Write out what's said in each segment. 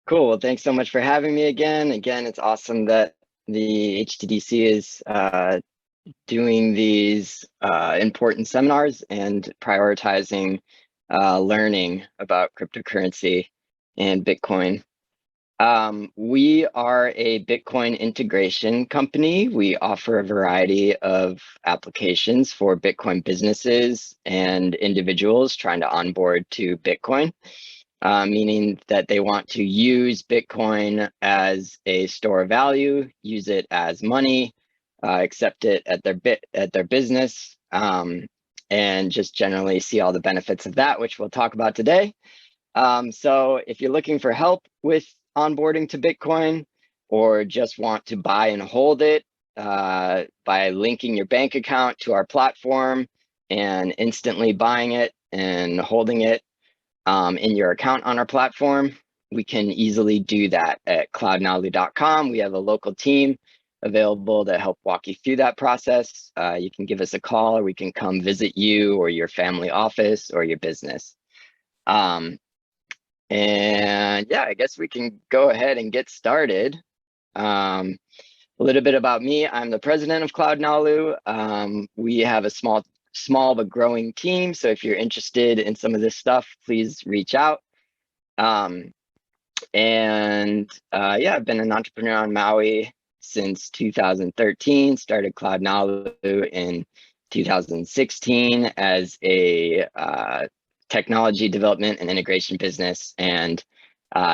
Cool. Well, thanks so much for having me again. Again, it's awesome that the HTDC is doing these important seminars and prioritizing learning about cryptocurrency and Bitcoin. We are a Bitcoin integration company. We offer a variety of applications for Bitcoin businesses and individuals trying to onboard to Bitcoin. Meaning that they want to use Bitcoin as a store of value, use it as money, accept it at their business, and just generally see all the benefits of that, which we'll talk about today. So if you're looking for help with onboarding to Bitcoin, or just want to buy and hold it by linking your bank account to our platform and instantly buying it and holding it in your account on our platform, we can easily do that at cloudnalu.com. We have a local team available to help walk you through that process. You can give us a call, or we can come visit you or your family office or your business. And yeah, I guess we can go ahead and get started. A little bit about me. I'm the president of Cloud Nalu. We have a small but growing team. So if you're interested in some of this stuff, please reach out. Yeah, I've been an entrepreneur on Maui since 2013, started Cloud Nalu in 2016 as a technology development and integration business. And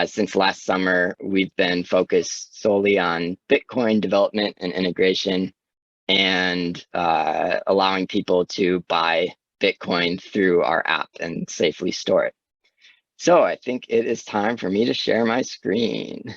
since last summer, we've been focused solely on Bitcoin development and integration, and allowing people to buy Bitcoin through our app and safely store it. So I think it is time for me to share my screen.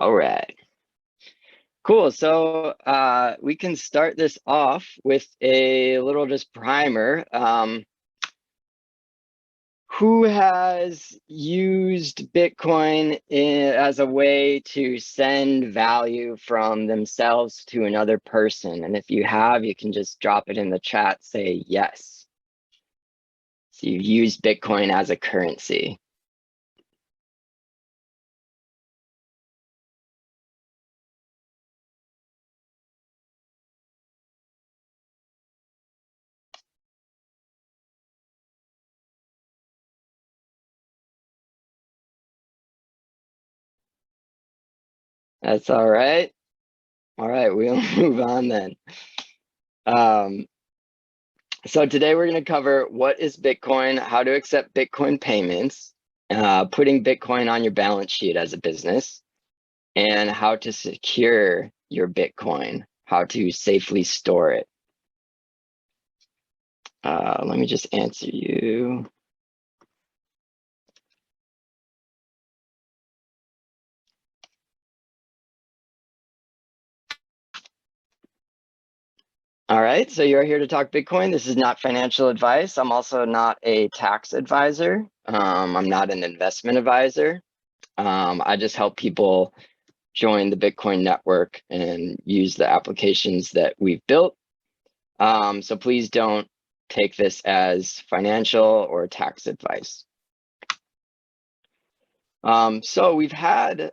All right. Cool. So we can start this off with a little just primer. Who has used Bitcoin as a way to send value from themselves to another person? And if you have, you can just drop it in the chat, say yes. So you've used Bitcoin as a currency. That's all right. All right, we'll move on then. So today we're going to cover what is Bitcoin, how to accept Bitcoin payments, putting Bitcoin on your balance sheet as a business, and how to secure your Bitcoin, how to safely store it. Let me just answer you. All right, so you're here to talk Bitcoin. This is not financial advice. I'm also not a tax advisor. I'm not an investment advisor. I just help people join the Bitcoin network and use the applications that we've built. So please don't take this as financial or tax advice. So we've had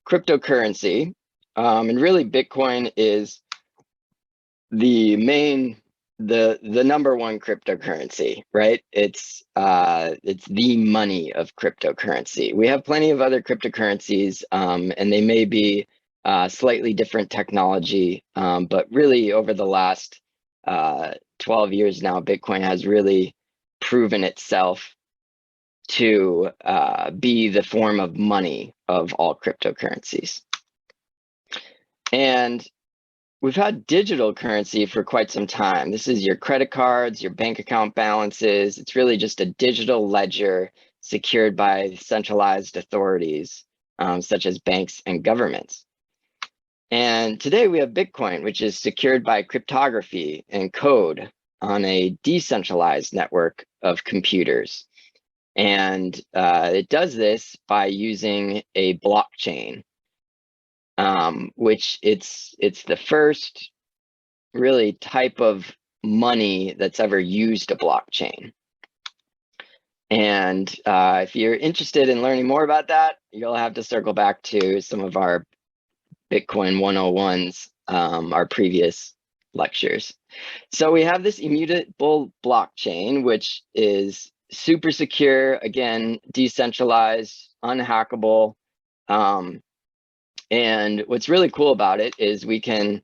cryptocurrency, and really Bitcoin is the number one cryptocurrency, right? It's the money of cryptocurrency. We have plenty of other cryptocurrencies, and they may be slightly different technology, but really over the last 12 years now, Bitcoin has really proven itself to be the form of money of all cryptocurrencies. And we've had digital currency for quite some time. This is your credit cards, your bank account balances. It's really just a digital ledger secured by centralized authorities, such as banks and governments. And today we have Bitcoin, which is secured by cryptography and code on a decentralized network of computers. And it does this by using a blockchain, which it's the first really type of money that's ever used a blockchain. And if you're interested in learning more about that, you'll have to circle back to some of our Bitcoin 101s, our previous lectures. So we have this immutable blockchain, which is super secure, again, decentralized, unhackable. And what's really cool about it is we can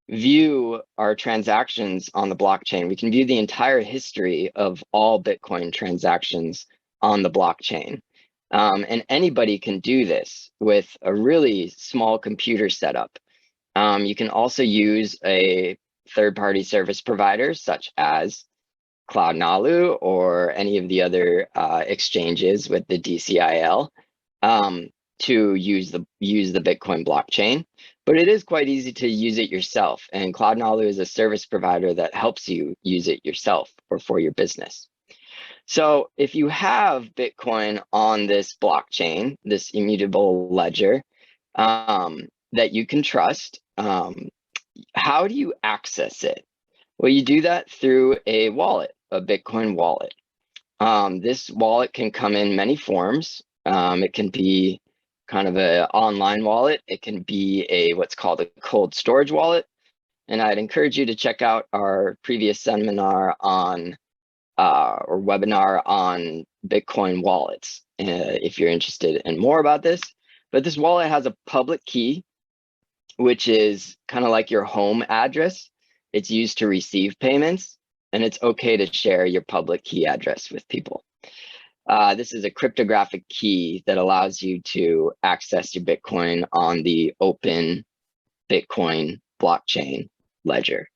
view our transactions on the blockchain. We can view the entire history of all Bitcoin transactions on the blockchain. And anybody can do this with a really small computer setup. You can also use a third-party service provider such as Cloud Nalu or any of the other exchanges with the DCIL to use the Bitcoin blockchain. But it is quite easy to use it yourself. And Cloud Nalu is a service provider that helps you use it yourself or for your business. So if you have Bitcoin on this blockchain, this immutable ledger that you can trust, how do you access it? Well, you do that through a wallet, a Bitcoin wallet. This wallet can come in many forms. It can be kind of an online wallet. It can be what's called a cold storage wallet. And I'd encourage you to check out our previous seminar on or webinar on Bitcoin wallets if you're interested in more about this. But this wallet has a public key, which is kind of like your home address. It's used to receive payments, and it's okay to share your public key address with people. This is a cryptographic key that allows you to access your Bitcoin on the open Bitcoin blockchain ledger.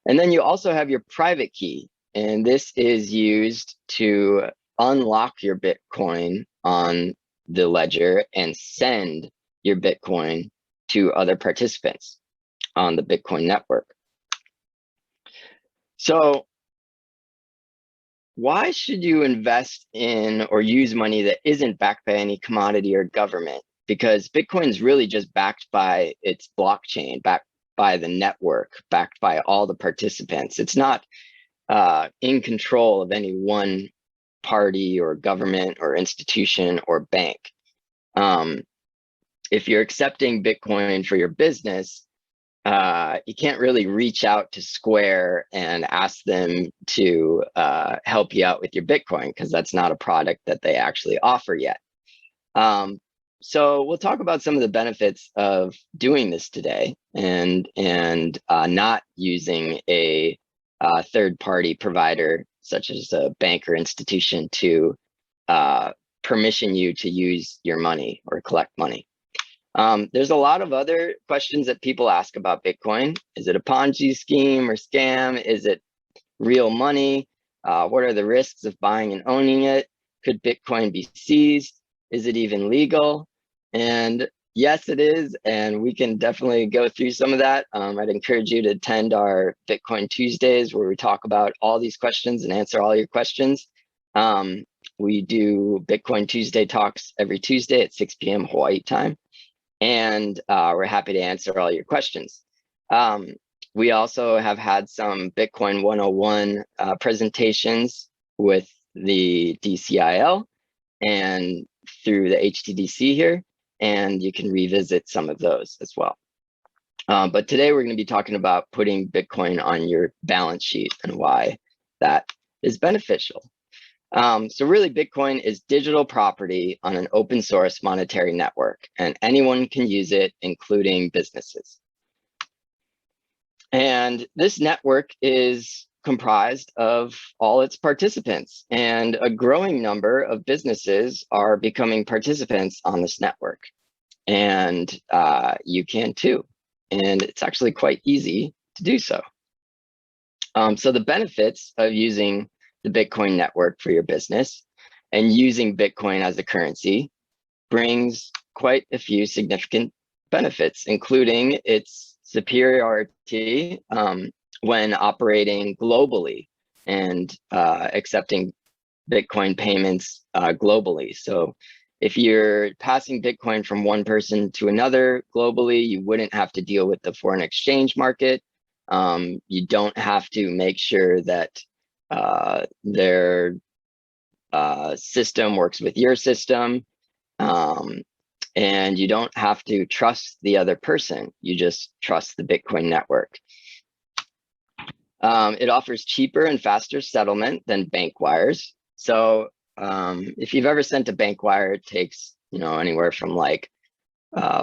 And then you also have your private key, and this is used to unlock your Bitcoin on the ledger and send your Bitcoin to other participants on the Bitcoin network. So why should you invest in or use money that isn't backed by any commodity or government? Because Bitcoin is really just backed by its blockchain, backed by the network, backed by all the participants. It's not in control of any one party or government or institution or bank. If you're accepting Bitcoin for your business, you can't really reach out to Square and ask them to help you out with your Bitcoin, because that's not a product that they actually offer yet. So we'll talk about some of the benefits of doing this today and not using a third-party provider such as a bank or institution to permission you to use your money or collect money. There's a lot of other questions that people ask about Bitcoin. Is it a Ponzi scheme or scam? Is it real money? What are the risks of buying and owning it? Could Bitcoin be seized? Is it even legal? And yes, it is. And we can definitely go through some of that. I'd encourage you to attend our Bitcoin Tuesdays, where we talk about all these questions and answer all your questions. We do Bitcoin Tuesday talks every Tuesday at 6 p.m. Hawaii time. And we're happy to answer all your questions. We also have had some Bitcoin 101 presentations with the DCIL and through the HTDC here, and you can revisit some of those as well. But today we're going to be talking about putting Bitcoin on your balance sheet and why that is beneficial. So really, Bitcoin is digital property on an open source monetary network, and anyone can use it, including businesses. And this network is comprised of all its participants, and a growing number of businesses are becoming participants on this network. And you can too. and it's actually quite easy to do so. So the benefits of using the Bitcoin network for your business and using Bitcoin as a currency brings quite a few significant benefits, including its superiority when operating globally and accepting Bitcoin payments globally. So if you're passing Bitcoin from one person to another globally, you wouldn't have to deal with the foreign exchange market. You don't have to make sure that their system works with your system. And you don't have to trust the other person. You just trust the Bitcoin network. It offers cheaper and faster settlement than bank wires. So if you've ever sent a bank wire, it takes anywhere from like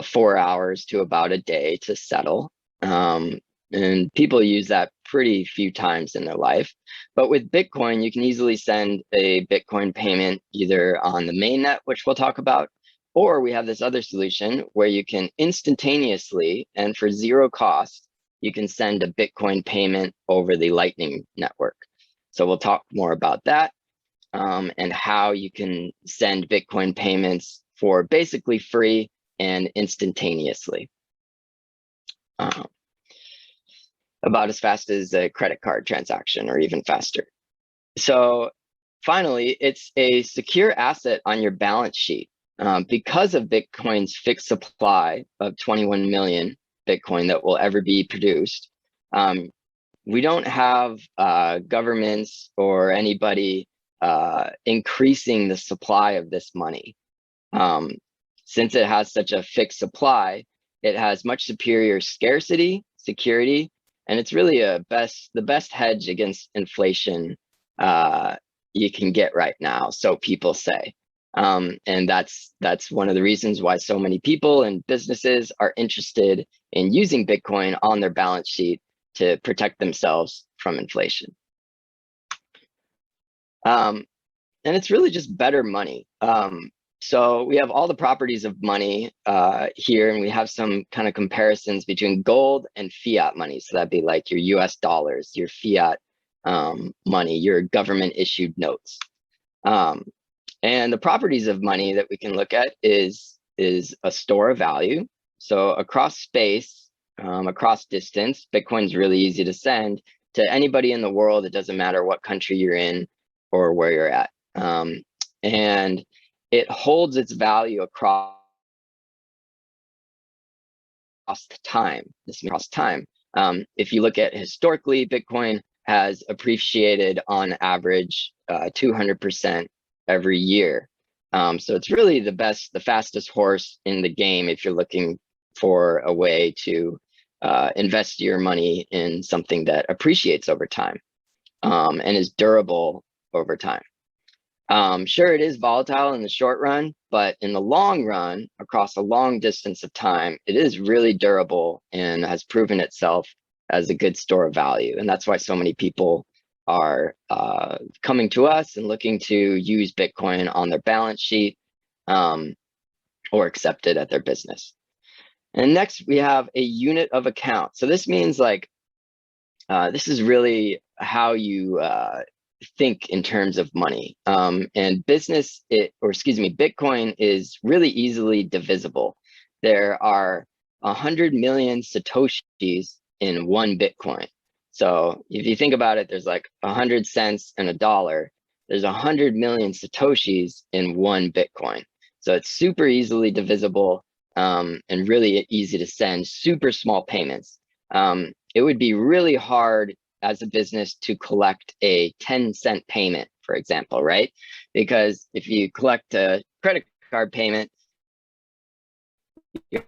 4 hours to about a day to settle. And people use that pretty few times in their life. But with Bitcoin, you can easily send a Bitcoin payment either on the mainnet, which we'll talk about, or we have this other solution where you can instantaneously and for zero cost, you can send a Bitcoin payment over the Lightning Network. So we'll talk more about that and how you can send Bitcoin payments for basically free and instantaneously. About as fast as a credit card transaction or even faster. So finally, it's a secure asset on your balance sheet. Because of Bitcoin's fixed supply of 21 million Bitcoin that will ever be produced, we don't have governments or anybody increasing the supply of this money. Since it has such a fixed supply, it has much superior scarcity, security, and it's really the best hedge against inflation you can get right now, so people say. And that's one of the reasons why so many people and businesses are interested in using Bitcoin on their balance sheet to protect themselves from inflation. And it's really just better money. So we have all the properties of money here, and we have some kind of comparisons between gold and fiat money. So that'd be like your US dollars, your fiat money, your government issued notes. And the properties of money that we can look at is a store of value. So across space, across distance, Bitcoin's really easy to send to anybody in the world. It doesn't matter what country you're in or where you're at. And it holds its value across time. This means across time. If you look at historically, Bitcoin has appreciated on average 200% every year. So it's really the fastest horse in the game if you're looking for a way to invest your money in something that appreciates over time and is durable over time. Sure, it is volatile in the short run, but in the long run, across a long distance of time, it is really durable and has proven itself as a good store of value. And that's why so many people are coming to us and looking to use Bitcoin on their balance sheet or accept it at their business. And next, we have a unit of account. So this means like, this is really how you think in terms of money. And Bitcoin is really easily divisible. There are 100 million Satoshis in one Bitcoin. So if you think about it, there's like 100 cents and $1. There's 100 million Satoshis in one Bitcoin. So it's super easily divisible and really easy to send super small payments. It would be really hard as a business to collect a 10-cent payment, for example, right? Because if you collect a credit card payment, you're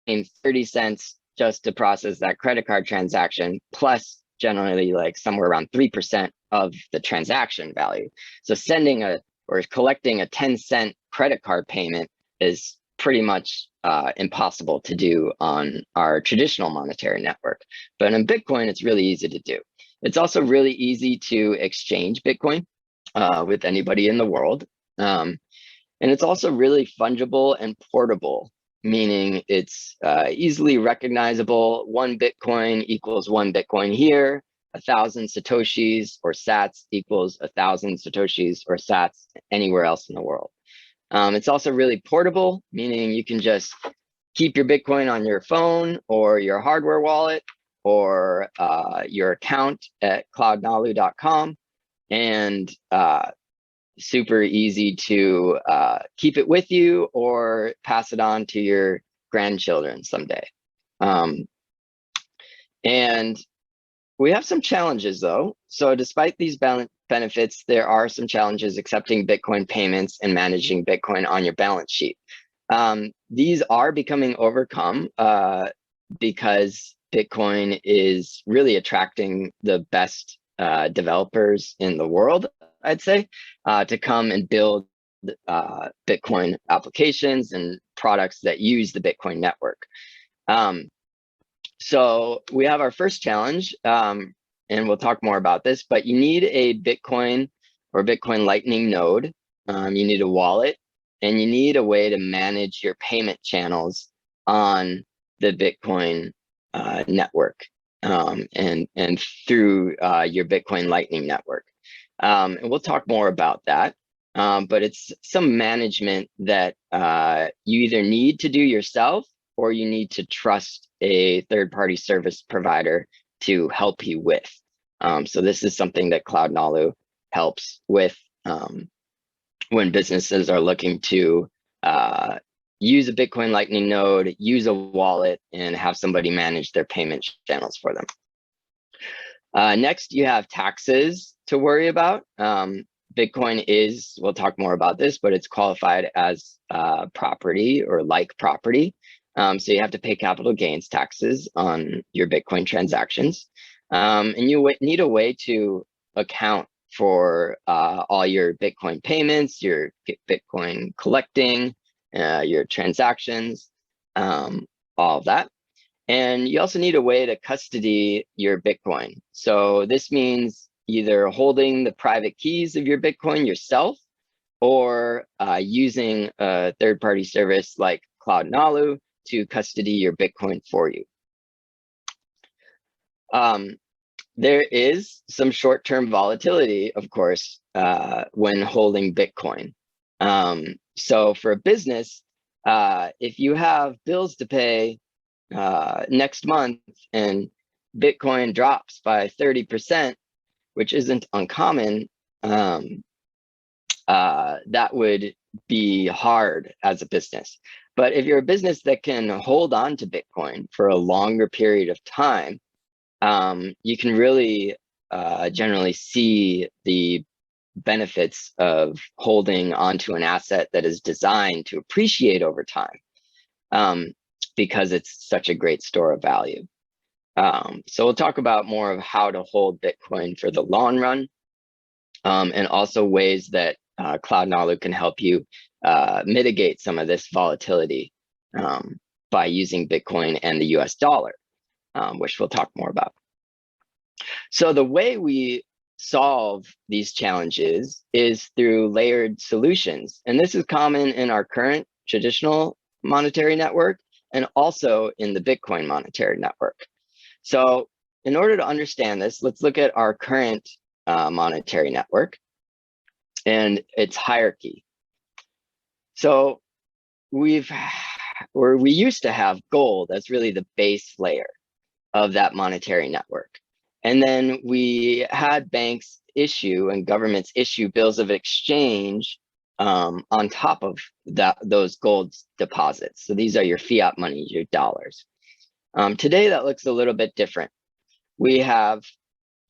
paying 30 cents just to process that credit card transaction, plus generally like somewhere around 3% of the transaction value. So sending or collecting a 10-cent credit card payment is pretty much impossible to do on our traditional monetary network. But in Bitcoin, it's really easy to do. It's also really easy to exchange Bitcoin with anybody in the world. And it's also really fungible and portable. meaning it's easily recognizable. 1 Bitcoin equals 1 Bitcoin here. 1,000 Satoshis or sats equals 1,000 Satoshis or sats anywhere else in the world. It's also really portable, meaning you can just keep your Bitcoin on your phone or your hardware wallet or your account at cloudnalu.com, and super easy to keep it with you or pass it on to your grandchildren someday. And we have some challenges though. So despite these benefits, there are some challenges accepting Bitcoin payments and managing Bitcoin on your balance sheet. These are becoming overcome because Bitcoin is really attracting the best developers in the world, I'd say, to come and build Bitcoin applications and products that use the Bitcoin network. So we have our first challenge, and we'll talk more about this, but you need a Bitcoin or Bitcoin Lightning node. You need a wallet, and you need a way to manage your payment channels on the Bitcoin network and through your Bitcoin Lightning network. And we'll talk more about that, but it's some management that you either need to do yourself or you need to trust a third-party service provider to help you with. So this is something that Cloud Nalu helps with when businesses are looking to use a Bitcoin Lightning node, use a wallet, and have somebody manage their payment channels for them. Next, you have taxes to worry about. Bitcoin is, we'll talk more about this, but it's qualified as property or like property. So you have to pay capital gains taxes on your Bitcoin transactions. And you need a way to account for all your Bitcoin payments, your Bitcoin collecting, your transactions, all of that. And you also need a way to custody your Bitcoin. So this means either holding the private keys of your Bitcoin yourself or using a third-party service like Cloud Nalu to custody your Bitcoin for you. There is some short-term volatility, of course, when holding Bitcoin. So for a business, if you have bills to pay next month and Bitcoin drops by 30%, which isn't uncommon, that would be hard as a business. But if you're a business that can hold on to Bitcoin for a longer period of time, you can really generally see the benefits of holding onto an asset that is designed to appreciate over time, because it's such a great store of value. So we'll talk about more of how to hold Bitcoin for the long run, and also ways that Cloud Nalu can help you mitigate some of this volatility by using Bitcoin and the US dollar, which we'll talk more about. So the way we solve these challenges is through layered solutions. And this is common in our current traditional monetary network and also in the Bitcoin monetary network. So in order to understand this, let's look at our current monetary network and its hierarchy. So we used to have gold as really the base layer of that monetary network. And then we had banks issue and governments issue bills of exchange on top of those gold deposits. So these are your fiat money, your dollars. Today, that looks a little bit different. We have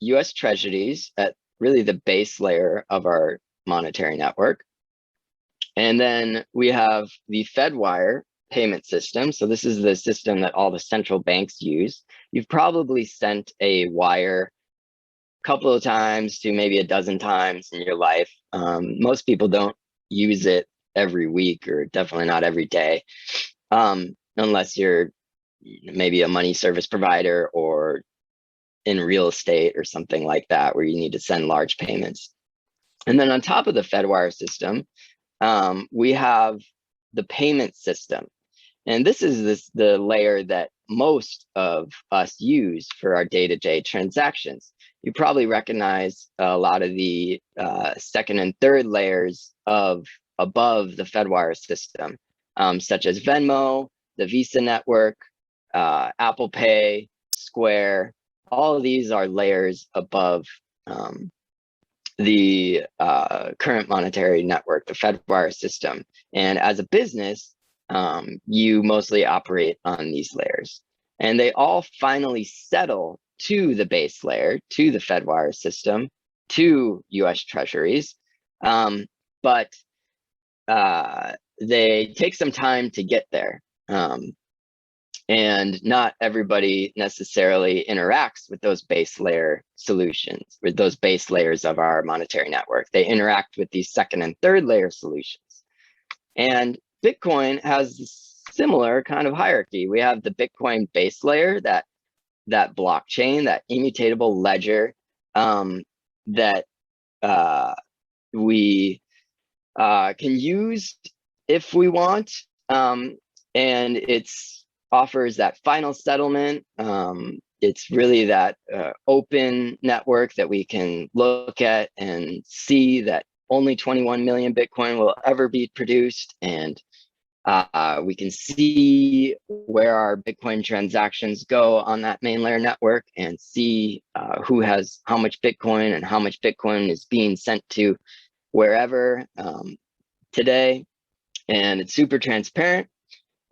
US Treasuries at really the base layer of our monetary network. And then we have the FedWire payment system. So this is the system that all the central banks use. You've probably sent a wire a couple of times to maybe a dozen times in your life. Most people don't use it every week or definitely not every day, unless you're maybe a money service provider or in real estate or something like that, where you need to send large payments. And then on top of the FedWire system, we have the payment system. And this is the layer that most of us use for our day-to-day transactions. You probably recognize a lot of the second and third layers of above the Fedwire system, such as Venmo, the Visa network, Apple Pay, Square. All of these are layers above the current monetary network, the Fedwire system. And as a business, you mostly operate on these layers. And they all finally settle to the base layer, to the Fedwire system, to US Treasuries. But they take some time to get there. And not everybody necessarily interacts with those base layer solutions, with those base layers of our monetary network. They interact with these second and third layer solutions. And Bitcoin has a similar kind of hierarchy. We have the Bitcoin base layer, that blockchain, that immutable ledger that we can use if we want. And it's offers that final settlement. It's really that open network that we can look at and see that only 21 million Bitcoin will ever be produced. And we can see where our Bitcoin transactions go on that main layer network and see who has how much Bitcoin and how much Bitcoin is being sent to wherever today. And it's super transparent.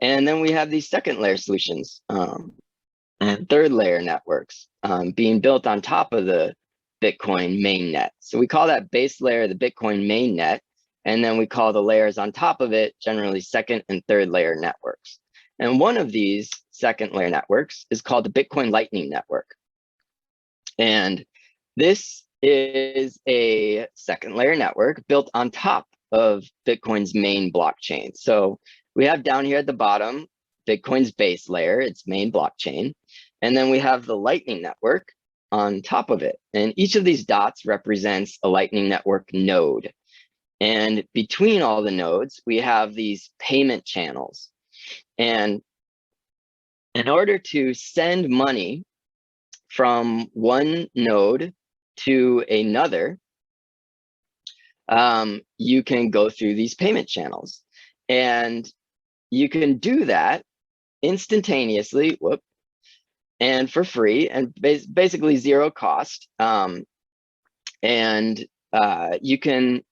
And then we have these second layer solutions and third layer networks being built on top of the Bitcoin mainnet. So we call that base layer the Bitcoin mainnet, and then we call the layers on top of it generally second and third layer networks. And one of these second layer networks is called the Bitcoin Lightning Network. And this is a second layer network built on top of Bitcoin's main blockchain. So we have down here at the bottom, Bitcoin's base layer, its main blockchain. And then we have the Lightning Network on top of it. And each of these dots represents a Lightning Network node. And between all the nodes, we have these payment channels. And in order to send money from one node to another, you can go through these payment channels. And you can do that instantaneously, and for free, and basically zero cost. And you can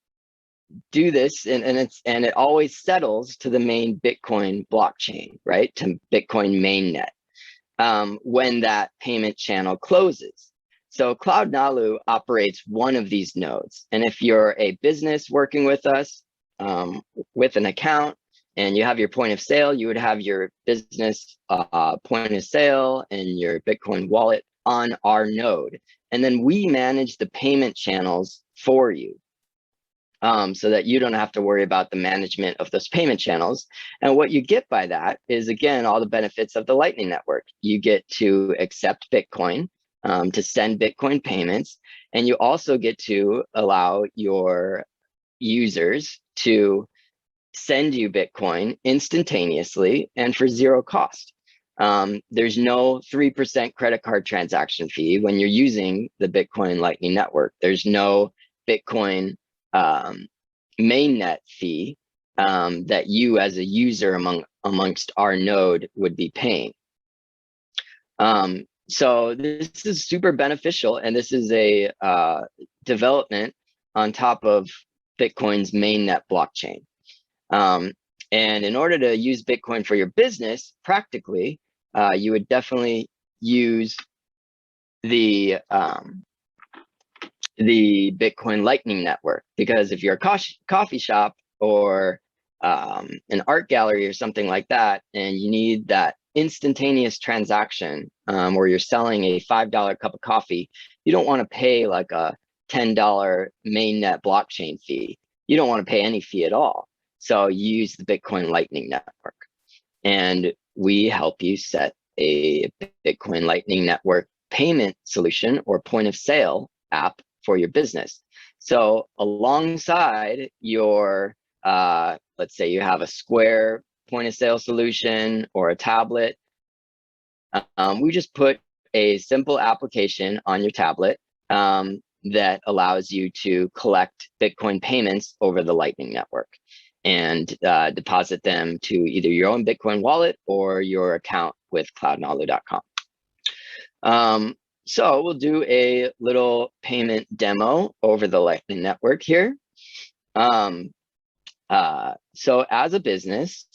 do this, and it always settles to the main Bitcoin blockchain, right? To Bitcoin mainnet when that payment channel closes. So Cloud Nalu operates one of these nodes. And if you're a business working with us with an account, and you have your point of sale, you would have your business point of sale and your Bitcoin wallet on our node. And then we manage the payment channels for you so that you don't have to worry about the management of those payment channels. And what you get by that is, again, all the benefits of the Lightning Network. You get to accept Bitcoin, to send Bitcoin payments, and you also get to allow your users to send you Bitcoin instantaneously and for zero cost. There's no 3% credit card transaction fee when you're using the Bitcoin Lightning Network. There's no Bitcoin mainnet fee that you as a user amongst our node would be paying. So this is super beneficial, and this is a development on top of Bitcoin's mainnet blockchain. And in order to use Bitcoin for your business, practically, you would definitely use the Bitcoin Lightning Network, because if you're a coffee shop or an art gallery or something like that, and you need that instantaneous transaction, or you're selling a $5 cup of coffee, you don't want to pay like a $10 mainnet blockchain fee. You don't want to pay any fee at all. So you use the Bitcoin Lightning Network, and we help you set a Bitcoin Lightning Network payment solution or point of sale app for your business. So alongside your, let's say you have a Square point of sale solution or a tablet, we just put a simple application on your tablet that allows you to collect Bitcoin payments over the Lightning Network and deposit them to either your own Bitcoin wallet or your account with cloudnalu.com. So we'll do a little payment demo over the Lightning Network here. So as a business,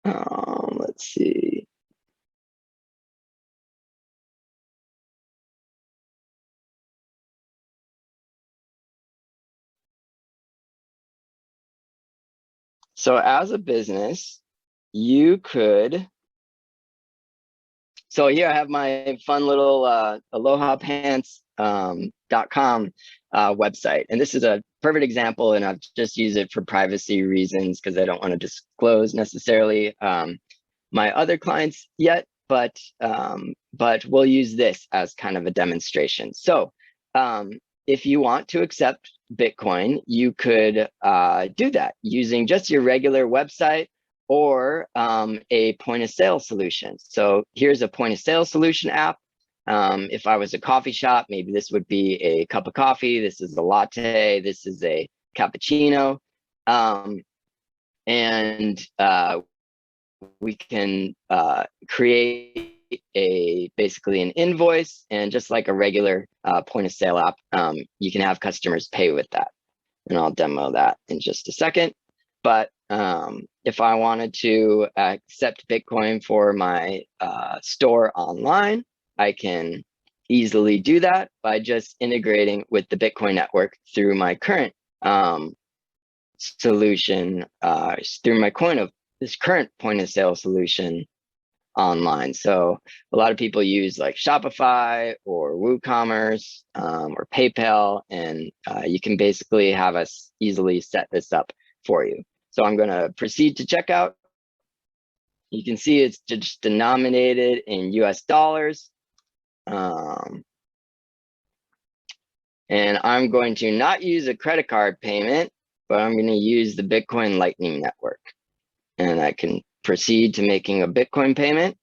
let's see. So as a business, you could, so here I have my fun little AlohaPants.com website. And this is a perfect example, and I've just used it for privacy reasons because I don't want to disclose necessarily my other clients yet, but we'll use this as kind of a demonstration. So if you want to accept Bitcoin, you could do that using just your regular website or a point of sale solution. So here's a point of sale solution app. If I was a coffee shop, maybe this would be a cup of coffee. This is a latte. This is a cappuccino. We can create basically an invoice, and just like a regular point of sale app, you can have customers pay with that. And I'll demo that in just a second. But if I wanted to accept Bitcoin for my store online, I can easily do that by just integrating with the Bitcoin network through my current solution, through my this current point of sale solution online. So a lot of people use like Shopify or WooCommerce or PayPal, and you can basically have us easily set this up for you. So I'm going to proceed to checkout. You can see it's just denominated in US dollars. And I'm going to not use a credit card payment, but I'm going to use the Bitcoin Lightning Network. And I can proceed to making a Bitcoin payment.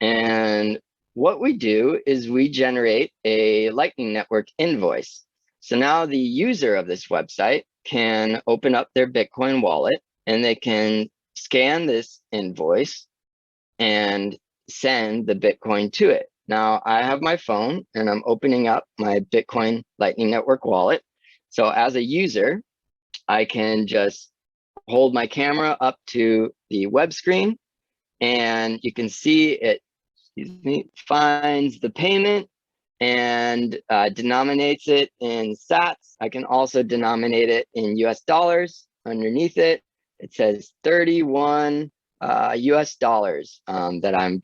And what we do is we generate a Lightning Network invoice. So now the user of this website can open up their Bitcoin wallet, and they can scan this invoice and send the Bitcoin to it. Now I have my phone and I'm opening up my Bitcoin Lightning Network wallet. So as a user, I can just hold my camera up to the web screen, and you can see it finds the payment and denominates it in sats. I can also denominate it in US dollars. Underneath it, it says 31 US dollars that I'm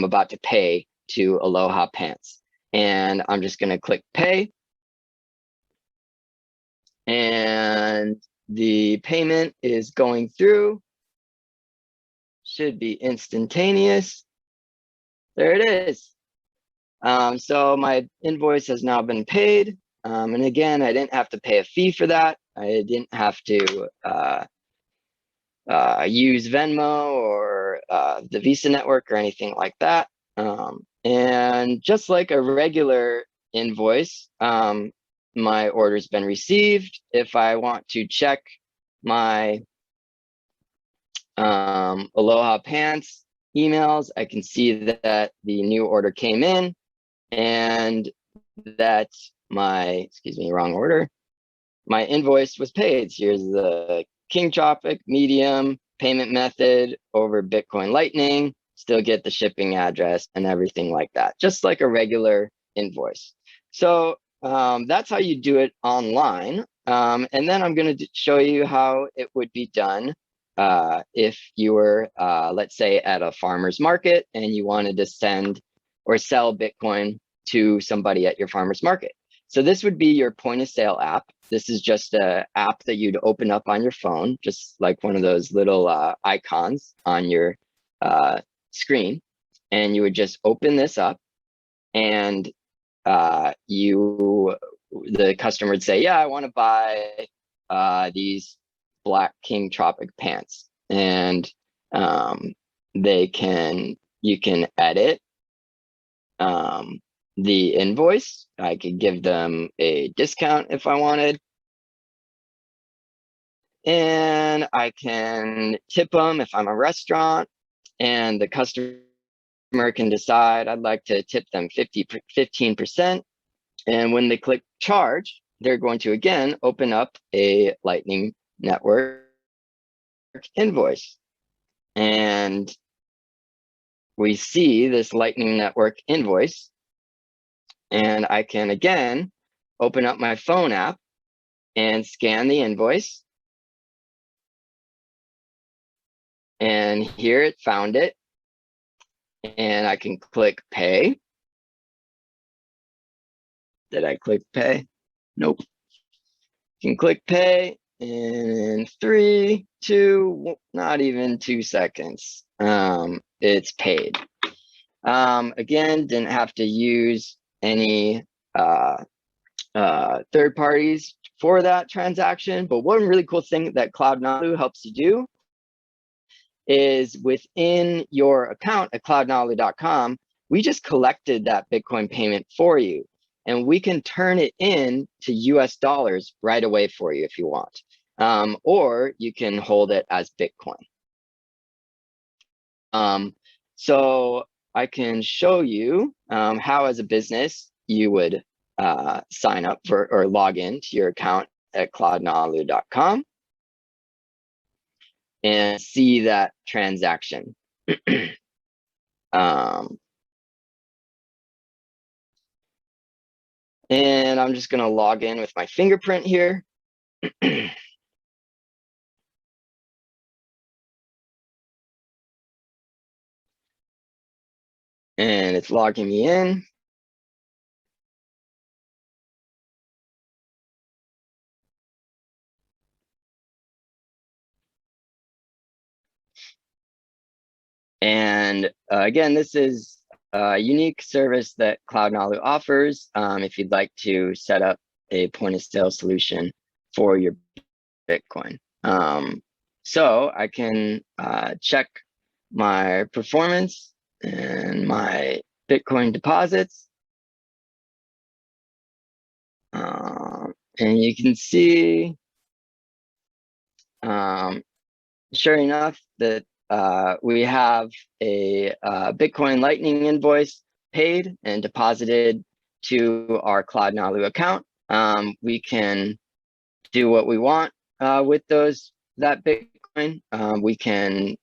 about to pay to Aloha Pants. And I'm just going to click pay. And the payment is going through. Should be instantaneous. There it is. So my invoice has now been paid. And again, I didn't have to pay a fee for that. I didn't have to use Venmo or the Visa network or anything like that. And just like a regular invoice, my order's been received. If I want to check my Aloha Pants emails, I can see that the new order came in, and that my, wrong order, my invoice was paid. So here's the King Tropic medium payment method over Bitcoin Lightning, still get the shipping address and everything like that, just like a regular invoice. So that's how you do it online. And then I'm going to show you how it would be done if you were, let's say, at a farmer's market and you wanted to send or sell Bitcoin to somebody at your farmer's market. So this would be your point of sale app. This is just an app that you'd open up on your phone, just like one of those little icons on your screen. And you would just open this up, and you the customer would say, yeah, I want to buy these Black King Tropic pants, and you can edit the invoice. I could give them a discount if I wanted, and I can tip them if I'm a restaurant, and the customer can decide I'd like to tip them 15%. And when they click charge, they're going to again open up a Lightning Network invoice. And we see this Lightning Network invoice, and I can again open up my phone app and scan the invoice. And here it found it. And I can click pay. Did I click pay? Nope. You can click pay in 3, 2, not even 2 seconds. It's paid. Again, didn't have to use any third parties for that transaction. But one really cool thing that Cloud Nalu helps you do is within your account at cloudnalu.com, we just collected that Bitcoin payment for you. And we can turn it in to US dollars right away for you if you want. Or you can hold it as Bitcoin. So I can show you how, as a business, you would sign up for or log in to your account at cloudnalu.com and see that transaction. And I'm just going to log in with my fingerprint here. And it's logging me in. And again, this is a unique service that Cloud Nalu offers if you'd like to set up a point of sale solution for your Bitcoin. So I can check my performance and my Bitcoin deposits. And you can see, sure enough, that we have a Bitcoin Lightning invoice paid and deposited to our Cloud Nalu account. We can do what we want with that Bitcoin. We can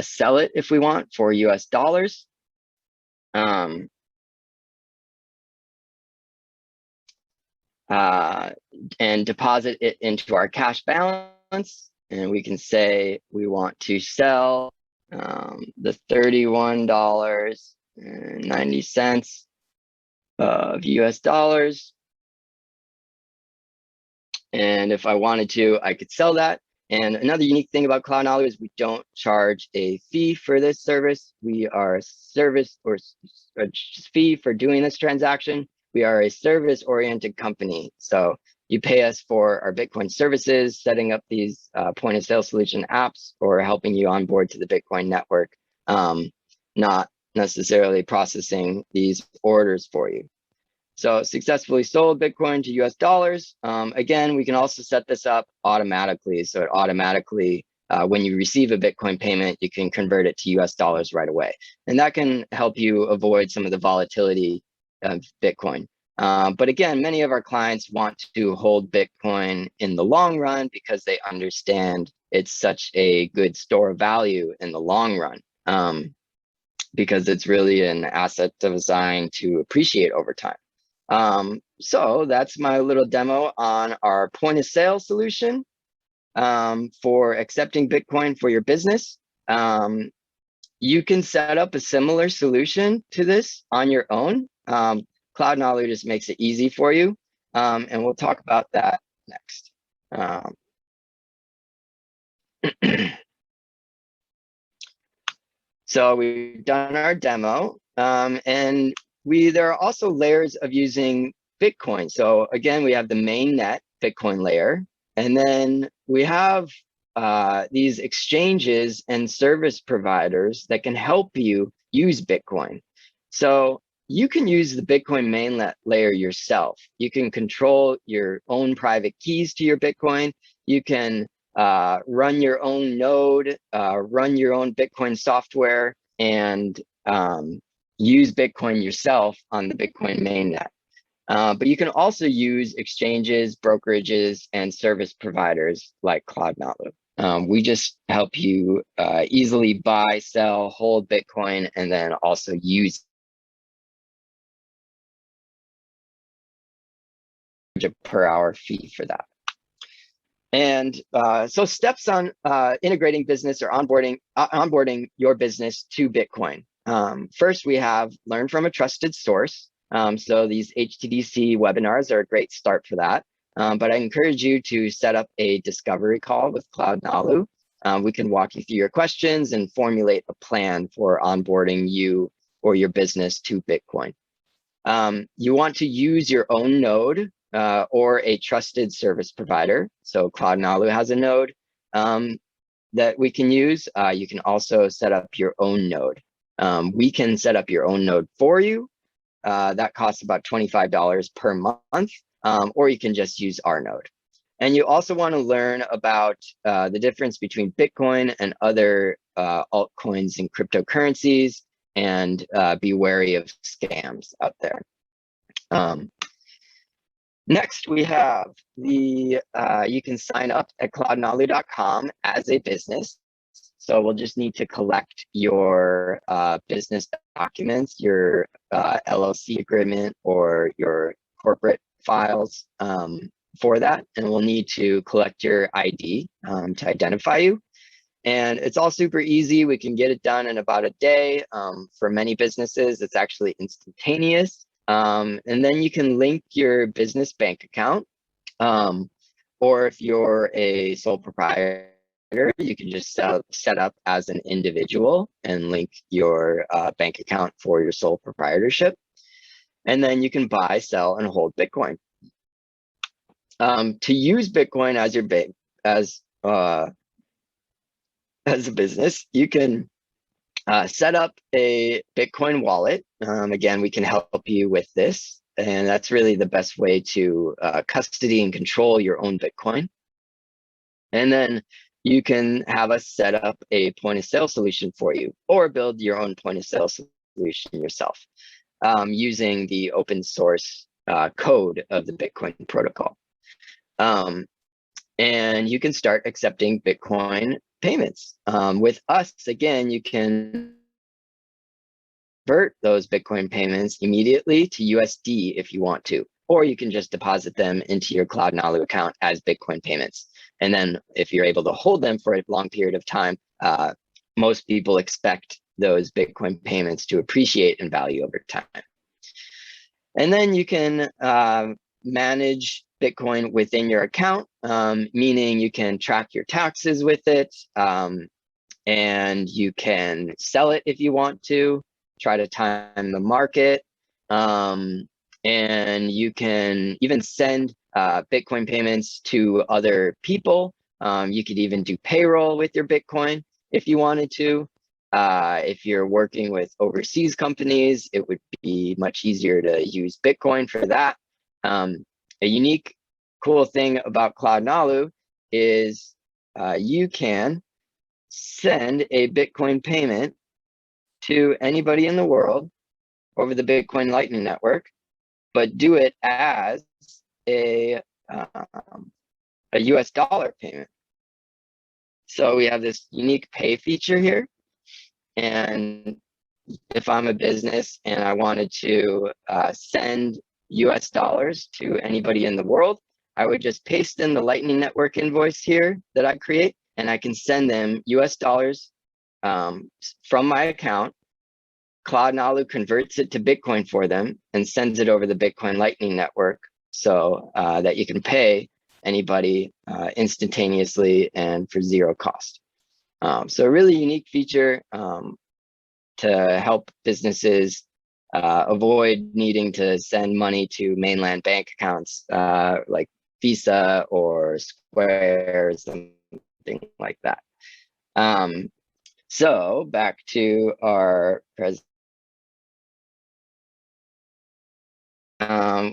sell it if we want for US dollars. And deposit it into our cash balance. And we can say we want to sell the $31.90 of US dollars. And if I wanted to, I could sell that. And another unique thing about Cloud Nalu is we don't charge a fee for this service. We are a service or a fee for doing this transaction. We are a service-oriented company. So you pay us for our Bitcoin services, setting up these point of sale solution apps, or helping you onboard to the Bitcoin network, not necessarily processing these orders for you. So successfully sold Bitcoin to US dollars. Again, we can also set this up automatically. So it automatically, when you receive a Bitcoin payment, you can convert it to US dollars right away. And that can help you avoid some of the volatility of Bitcoin. But again, many of our clients want to hold Bitcoin in the long run because they understand it's such a good store of value in the long run, because it's really an asset designed to appreciate over time. So that's my little demo on our point of sale solution for accepting Bitcoin for your business. You can set up a similar solution to this on your own. Cloud Nalu just makes it easy for you. And we'll talk about that next. So we've done our demo, and there are also layers of using Bitcoin. So again, we have the mainnet Bitcoin layer, and then we have these exchanges and service providers that can help you use Bitcoin. So you can use the Bitcoin mainnet layer yourself. You can control your own private keys to your Bitcoin. You can run your own node, run your own Bitcoin software, and use Bitcoin yourself on the Bitcoin mainnet. But you can also use exchanges, brokerages, and service providers like Cloud Nalu. We just help you easily buy, sell, hold Bitcoin, and then also use a per hour fee for that. And so steps on integrating business or onboarding your business to Bitcoin. First, we have learn from a trusted source. So these HTDC webinars are a great start for that. But I encourage you to set up a discovery call with Cloud Nalu. We can walk you through your questions and formulate a plan for onboarding you or your business to Bitcoin. You want to use your own node or a trusted service provider. So Cloud Nalu has a node that we can use. You can also set up your own node. We can set up your own node for you. That costs about $25 per month, or you can just use our node. And you also want to learn about the difference between Bitcoin and other altcoins and cryptocurrencies, and be wary of scams out there. Next, we have the, you can sign up at cloudnalu.com as a business. So we'll just need to collect your business documents, your LLC agreement, or your corporate files for that. And we'll need to collect your ID to identify you. And it's all super easy. We can get it done in about a day. For many businesses, it's actually instantaneous. And then you can link your business bank account. Or if you're a sole proprietor, you can just set up as an individual and link your bank account for your sole proprietorship. And then you can buy, sell, and hold Bitcoin. To use Bitcoin as your as a business, you can set up a Bitcoin wallet. Again, we can help you with this. And that's really the best way to custody and control your own Bitcoin. And then you can have us set up a point of sale solution for you, or build your own point of sale solution yourself using the open source code of the Bitcoin protocol. And you can start accepting Bitcoin payments. With us, again, you can convert those Bitcoin payments immediately to USD if you want to, or you can just deposit them into your Cloud Nalu account as Bitcoin payments. And then if you're able to hold them for a long period of time, most people expect those Bitcoin payments to appreciate in value over time. And then you can manage Bitcoin within your account, meaning you can track your taxes with it, and you can sell it if you want to, try to time the market, and you can even send Bitcoin payments to other people. You could even do payroll with your Bitcoin if you wanted to. If you're working with overseas companies, it would be much easier to use Bitcoin for that. A unique, cool thing about Cloud Nalu is you can send a Bitcoin payment to anybody in the world over the Bitcoin Lightning Network, but do it as a US dollar payment. So we have this unique pay feature here. And if I'm a business and I wanted to send US dollars to anybody in the world, I would just paste in the Lightning Network invoice here that I create, and I can send them US dollars from my account. Cloud Nalu converts it to Bitcoin for them and sends it over the Bitcoin Lightning Network so that you can pay anybody instantaneously and for zero cost. So a really unique feature to help businesses avoid needing to send money to mainland bank accounts like Visa or Square or something like that. So back to our presentation.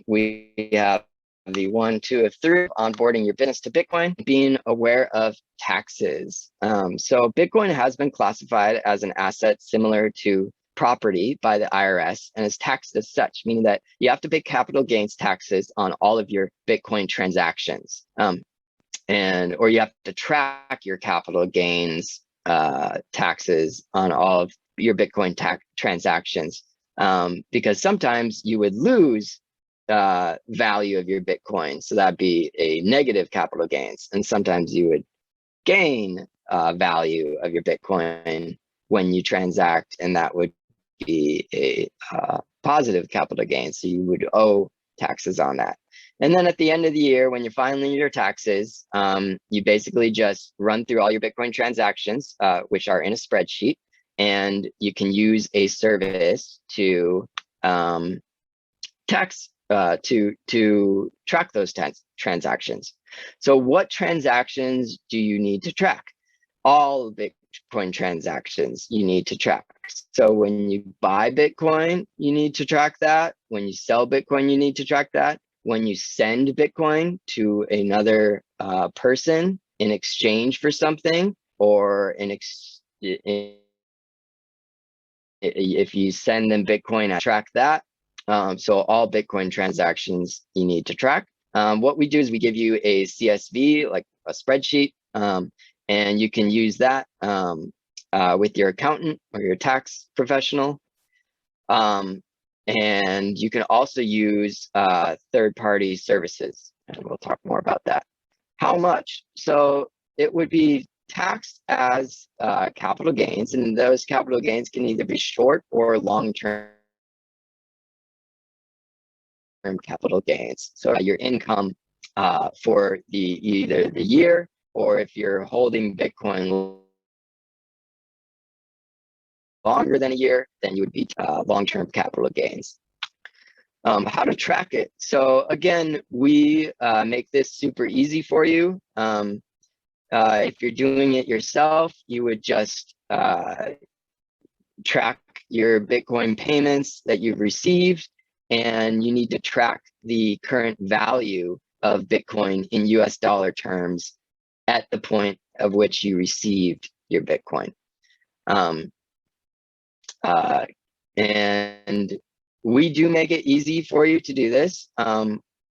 We have the 1, 2 of 3, onboarding your business to Bitcoin, being aware of taxes. So Bitcoin has been classified as an asset similar to property by the IRS and is taxed as such, meaning that you have to pay capital gains taxes on all of your Bitcoin transactions. Or you have to track your capital gains taxes on all of your Bitcoin transactions. Because sometimes you would lose value of your Bitcoin, so that'd be a negative capital gains, and sometimes you would gain value of your Bitcoin when you transact, and that would be a positive capital gain, so you would owe taxes on that. And then at the end of the year, when you're filing your taxes, you basically just run through all your Bitcoin transactions, which are in a spreadsheet, and you can use a service to to track those transactions. So what transactions do you need to track? All Bitcoin transactions you need to track. So when you buy Bitcoin, you need to track that. When you sell Bitcoin, you need to track that. When you send Bitcoin to another person in exchange for something, or if you send them Bitcoin, track that. So all Bitcoin transactions you need to track. What we do is we give you a CSV, like a spreadsheet, and you can use that with your accountant or your tax professional. And you can also use third-party services, and we'll talk more about that. How much? So it would be taxed as capital gains, and those capital gains can either be short or long-term capital gains. So your income for either the year, or if you're holding Bitcoin longer than a year, then you would be long-term capital gains. How to track it? So again, we make this super easy for you. If you're doing it yourself, you would just track your Bitcoin payments that you've received, and you need to track the current value of Bitcoin in US dollar terms at the point of which you received your Bitcoin. And we do make it easy for you to do this.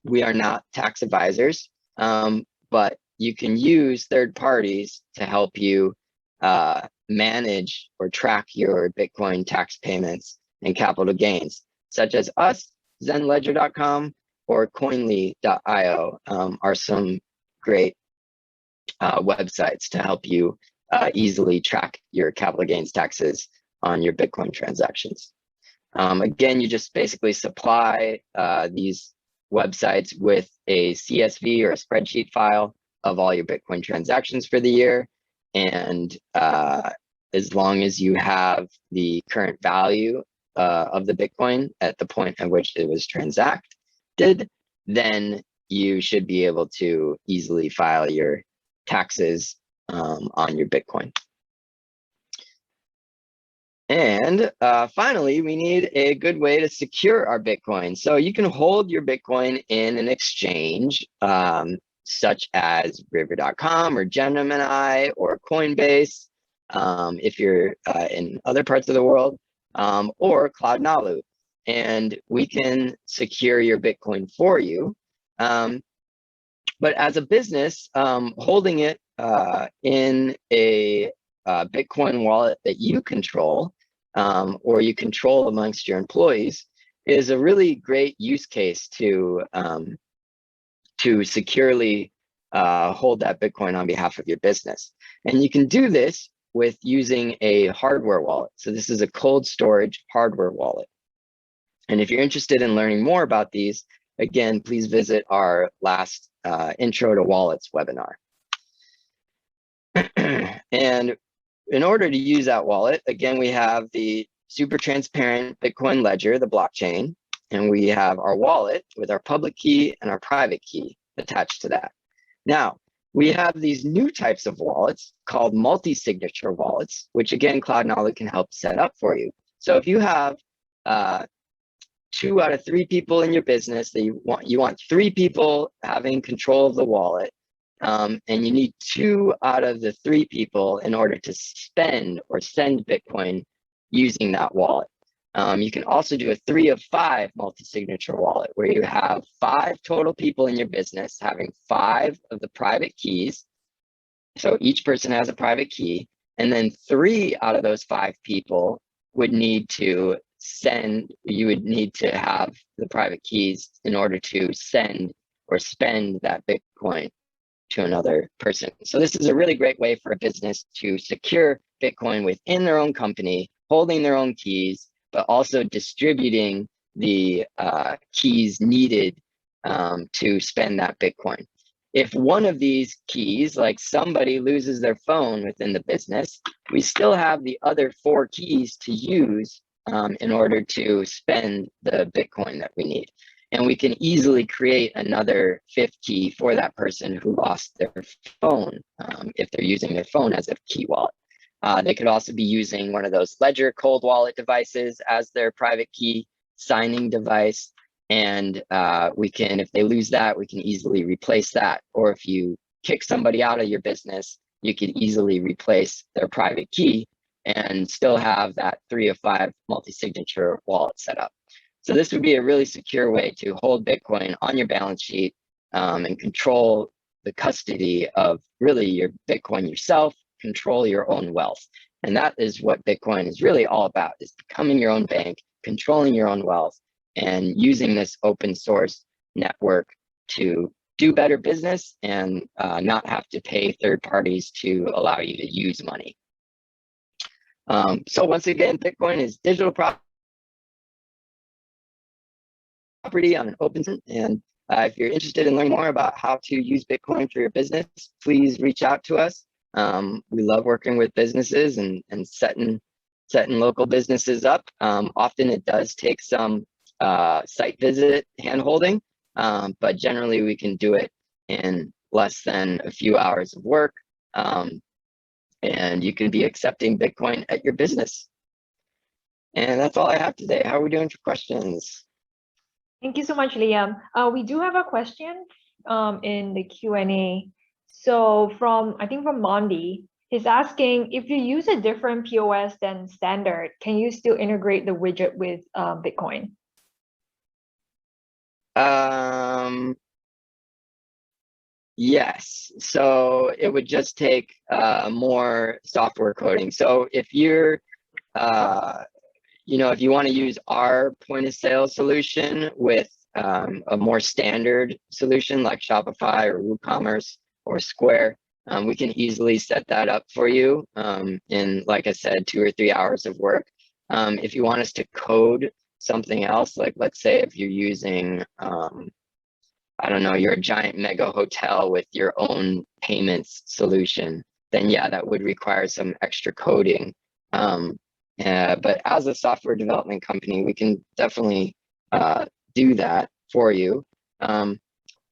We are not tax advisors, but you can use third parties to help you manage or track your Bitcoin tax payments and capital gains, such as us, zenledger.com, or coinly.io are some great websites to help you easily track your capital gains taxes on your Bitcoin transactions. Again, you just basically supply these websites with a CSV or a spreadsheet file of all your Bitcoin transactions for the year. And as long as you have the current value of the Bitcoin at the point at which it was transacted, then you should be able to easily file your taxes on your Bitcoin. And finally, we need a good way to secure our Bitcoin. So you can hold your Bitcoin in an exchange such as river.com or Gemini or Coinbase if you're in other parts of the world, or Cloud Nalu. And we can secure your Bitcoin for you. But as a business, holding it in a Bitcoin wallet that you control, or you control amongst your employees, is a really great use case to securely hold that Bitcoin on behalf of your business. And you can do this with using a hardware wallet. So this is a cold storage hardware wallet. And if you're interested in learning more about these, again, please visit our last Intro to Wallets webinar. And in order to use that wallet, again, we have the super transparent Bitcoin ledger, the blockchain, and we have our wallet with our public key and our private key attached to that. Now, we have these new types of wallets called multi-signature wallets, which again, Cloud Nalu can help set up for you. So if you have 2 out of 3 people in your business that you want 3 people having control of the wallet, and you need 2 out of the 3 people in order to spend or send Bitcoin using that wallet. You can also do a 3 of 5 multi-signature wallet where you have 5 total people in your business having 5 of the private keys. So each person has a private key, and then 3 out of those 5 people would need to send, you would need to have the private keys in order to send or spend that Bitcoin to another person. So this is a really great way for a business to secure Bitcoin within their own company, holding their own keys, but also distributing the keys needed to spend that Bitcoin. If one of these keys, like somebody loses their phone within the business, we still have the other 4 keys to use in order to spend the Bitcoin that we need. And we can easily create another 5th key for that person who lost their phone if they're using their phone as a key wallet. They could also be using one of those Ledger cold wallet devices as their private key signing device. And we can, if they lose that, we can easily replace that. Or if you kick somebody out of your business, you could easily replace their private key and still have that 3 of 5 multi-signature wallet set up. So this would be a really secure way to hold Bitcoin on your balance sheet and control the custody of really your Bitcoin yourself, control your own wealth. And that is what Bitcoin is really all about, is becoming your own bank, controlling your own wealth, and using this open source network to do better business and not have to pay third parties to allow you to use money. So once again, Bitcoin is digital property on an open, and if you're interested in learning more about how to use Bitcoin for your business, please reach out to us. We love working with businesses and setting local businesses up. Often it does take some site visit handholding, but generally we can do it in less than a few hours of work. And you can be accepting Bitcoin at your business. And that's all I have today. How are we doing for questions? Thank you so much, Liam. We do have a question in the Q&A. So I think from Mondi, he's asking, if you use a different POS than standard, can you still integrate the widget with Bitcoin? Yes, so it would just take more software coding. So if you're, if you want to use our point of sale solution with a more standard solution like Shopify or WooCommerce or Square, we can easily set that up for you in, like I said, 2 or 3 hours of work. If you want us to code something else, like let's say if you're using, I don't know, you're a giant mega hotel with your own payments solution, then yeah, that would require some extra coding. But as a software development company, we can definitely do that for you.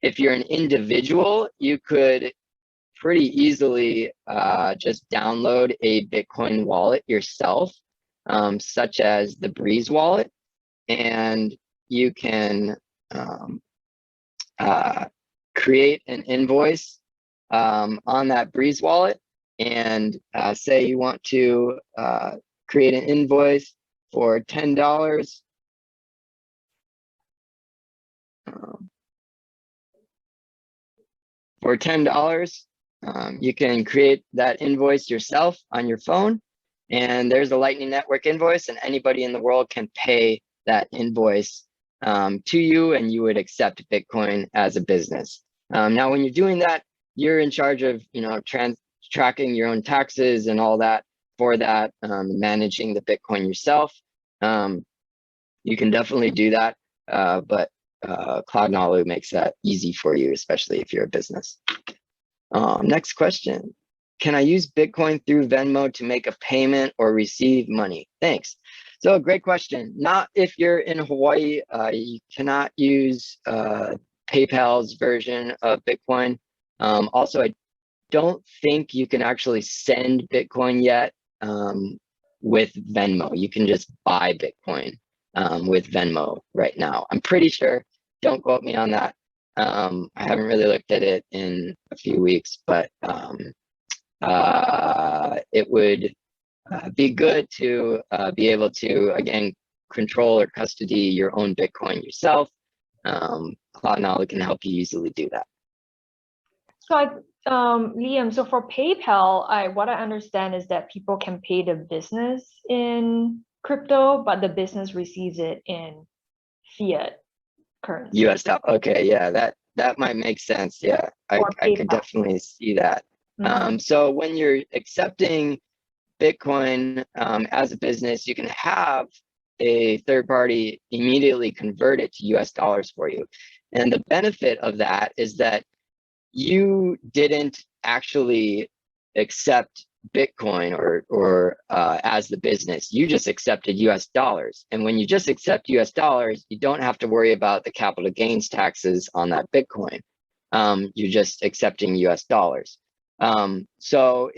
If you're an individual, you could pretty easily just download a Bitcoin wallet yourself, such as the Breeze wallet, and you can create an invoice on that Breeze wallet, and say you want to create an invoice for $10. For $10, you can create that invoice yourself on your phone, and there's a Lightning Network invoice, and anybody in the world can pay that invoice to you, and you would accept Bitcoin as a business. Now, when you're doing that, you're in charge of tracking your own taxes and all that for that, managing the Bitcoin yourself. You can definitely do that, but Cloud Nalu makes that easy for you, especially if you're a business. Next question. can I use Bitcoin through Venmo to make a payment or receive money? Thanks. So great question. Not if you're in Hawaii, you cannot use PayPal's version of Bitcoin. Also, I don't think you can actually send Bitcoin yet with Venmo. You can just buy Bitcoin with Venmo right now. I'm pretty sure. Don't quote me on that. I haven't really looked at it in a few weeks, but it would be good to be able to, again, control or custody your own Bitcoin yourself. Cloud Nalu can help you easily do that. So Liam, so for PayPal, what I understand is that people can pay the business in crypto, but the business receives it in fiat currency. US dollar. Okay, yeah, that might make sense. Yeah, I could definitely see that. So when you're accepting Bitcoin as a business, you can have a third party immediately convert it to US dollars for you. And the benefit of that is that you didn't actually accept Bitcoin or as the business, you just accepted US dollars. And when you just accept US dollars, you don't have to worry about the capital gains taxes on that Bitcoin. You're just accepting US dollars. So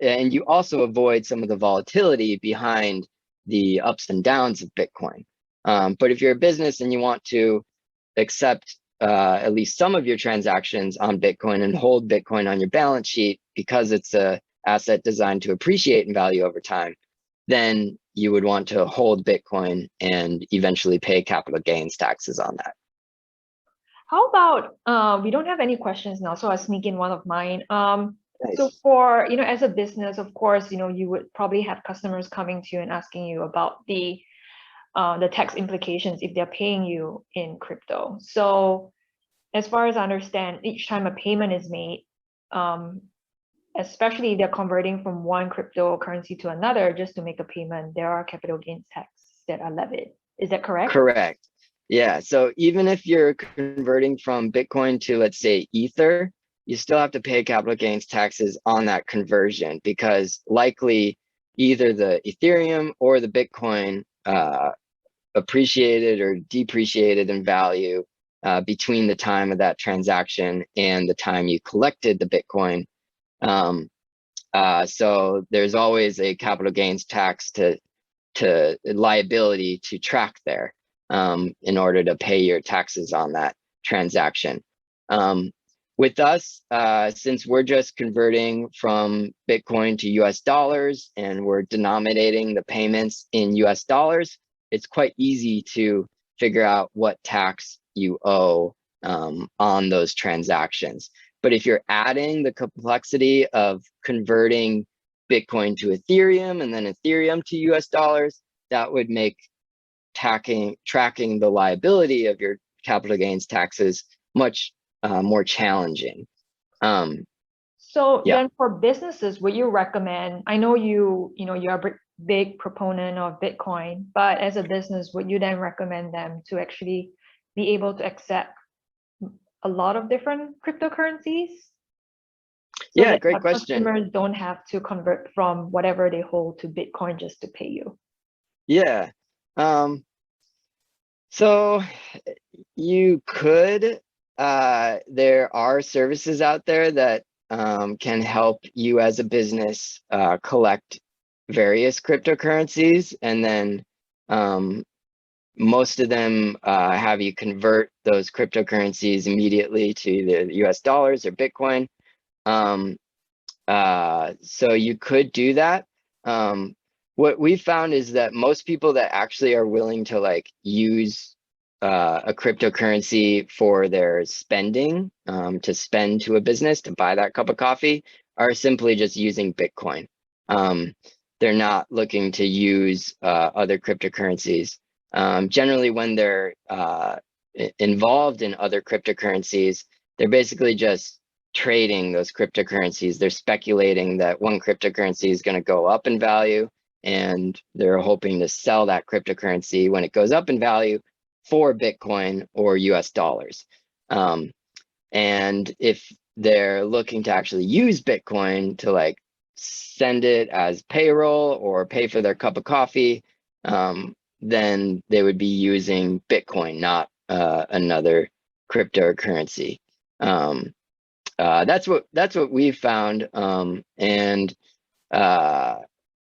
and you also avoid some of the volatility behind the ups and downs of Bitcoin. But if you're a business and you want to accept at least some of your transactions on Bitcoin and hold Bitcoin on your balance sheet because it's a asset designed to appreciate in value over time, then you would want to hold Bitcoin and eventually pay capital gains taxes on that. How about, we don't have any questions now, so I'll sneak in one of mine. Nice. So for, as a business, of course, you would probably have customers coming to you and asking you about the tax implications if they're paying you in crypto. So as far as I understand, each time a payment is made, especially if they're converting from one cryptocurrency to another just to make a payment, there are capital gains tax that are levied. Is that correct? Correct. Yeah. So even if you're converting from Bitcoin to, let's say, Ether, you still have to pay capital gains taxes on that conversion because likely either the Ethereum or the Bitcoin appreciated or depreciated in value between the time of that transaction and the time you collected the Bitcoin. So there's always a capital gains tax to liability to track there in order to pay your taxes on that transaction. With us, since we're just converting from Bitcoin to US dollars and we're denominating the payments in US dollars, it's quite easy to figure out what tax you owe on those transactions. But if you're adding the complexity of converting Bitcoin to Ethereum and then Ethereum to US dollars, that would make tracking the liability of your capital gains taxes much more challenging. So then for businesses, would you recommend, I know you're a big proponent of Bitcoin, but as a business, would you then recommend them to actually be able to accept a lot of different cryptocurrencies? Yeah, great question. Customers don't have to convert from whatever they hold to Bitcoin just to pay you. Yeah. So you could, there are services out there that can help you as a business collect various cryptocurrencies, and then most of them have you convert those cryptocurrencies immediately to either US dollars or Bitcoin. So you could do that. What we found is that most people that actually are willing to use a cryptocurrency for their spending, to spend to a business, to buy that cup of coffee, are simply just using Bitcoin. They're not looking to use other cryptocurrencies. Generally, when they're involved in other cryptocurrencies, they're basically just trading those cryptocurrencies. They're speculating that one cryptocurrency is going to go up in value, and they're hoping to sell that cryptocurrency when it goes up in value for Bitcoin or US dollars. And if they're looking to actually use Bitcoin to like send it as payroll or pay for their cup of coffee, then they would be using Bitcoin, not another cryptocurrency. That's what we've found.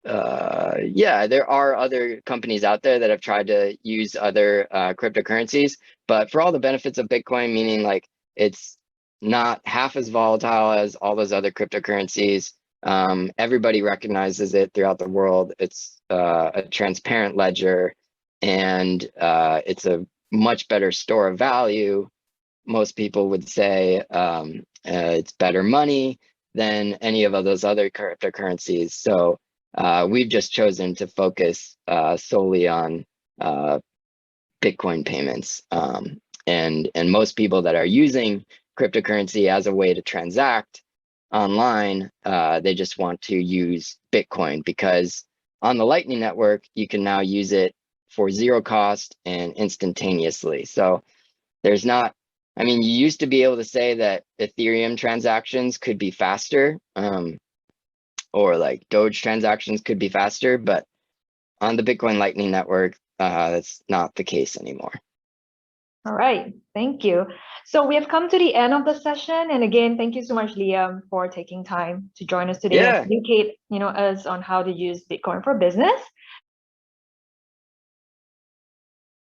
Yeah, there are other companies out there that have tried to use other cryptocurrencies, but for all the benefits of Bitcoin, meaning like it's not half as volatile as all those other cryptocurrencies. Everybody recognizes it throughout the world. It's a transparent ledger, and it's a much better store of value. Most people would say it's better money than any of those other cryptocurrencies. So we've just chosen to focus solely on Bitcoin payments. And most people that are using cryptocurrency as a way to transact online, they just want to use Bitcoin, because on the Lightning Network, you can now use it for zero cost and instantaneously. So there's not, I mean, you used to be able to say that Ethereum transactions could be faster, or like Doge transactions could be faster, but on the Bitcoin Lightning Network, that's not the case anymore. All right, thank you. So we have come to the end of the session, and again, thank you so much, Liam, for taking time to join us today and educate us on how to use Bitcoin for business.